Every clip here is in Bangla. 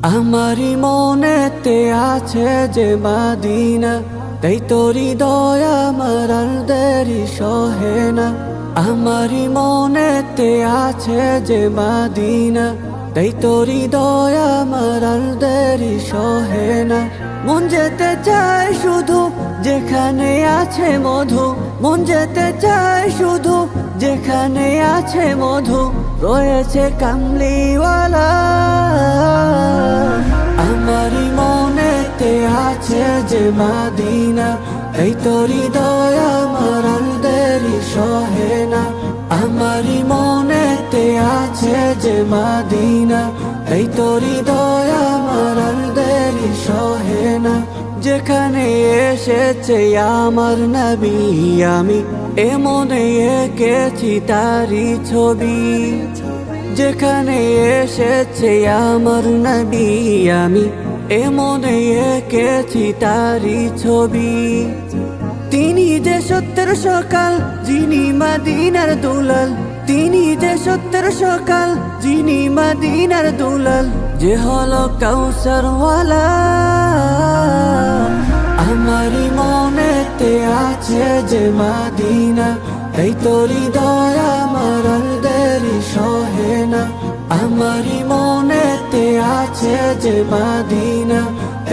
আমারি মনেতে আছে যে মদিনা, তাই তোর হৃদয় আমার আর দেরি সহে না। আমারি মনেতে আছে যে মদিনা, তাই তোর হৃদয় আমার আর দেরি সহে না। মন যেতে চায় শুধু যেখানে আছে মধু, মন যেতে চায় শুধু যেখানে আছে মধু, রয়েছে কামলিওয়ালা। আমারি মনেতে আছে যে মদিনা, এই তোর হৃদয় আমার আর দেরি সহে না। আমারি মনেতে আছে যে মদিনা, এই তোর হৃদয় আমার আর দেরি সহে না। যেখানে এসেছে আমার নবী, আমি মনে এঁকেছি তারি ছবি। যেখানে এসেছে আমার নবী, আমি মনে এঁকেছি তারি ছবি। তিনি যে সত্যের সকাল, যিনি মদিনার দুলাল, তিনি যে সত্যের সকাল, যিনি মদিনার দুলাল, যে হলো কাউসারওয়ালা। আমারি মনেতে আছে যে মদিনা, এই তোর হৃদয় আমার আর দেরি সহে না। আমারি মনেতে আছে যে মদিনা,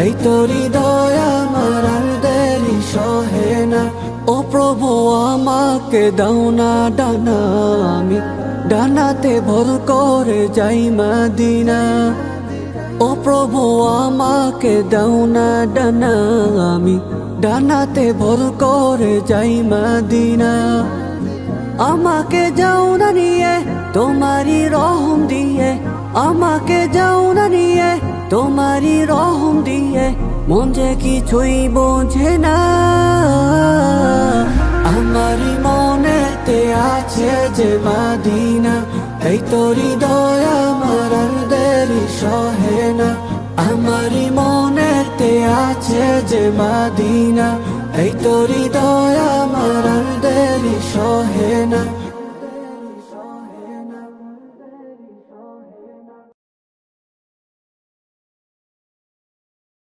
এই তোর হৃদয় আমার আর দেরি সহে না। ও প্রভু আমাকে দাও না ডানা, আমি ডানাতে ভর করে যাই মদিনা। ও প্রভু আমাকে দাও না ডানা, আমি ডানাতে ভর করে যাই মদিনা। আমাকে যাও না নিয়ে তোমারি রহম দিয়ে, আমাকে যাও না নিয়ে তোমারি রহম দিয়ে, মন যে কিছুই বোঝে না। আমারি মনেতে আছে যে মদিনা, এই তোর হৃদয় আমার আর দেরি সহে না। আমারি মনেতে আছে যে মদিনা, এই তোর হৃদয় আমার আর দেরি সহে না।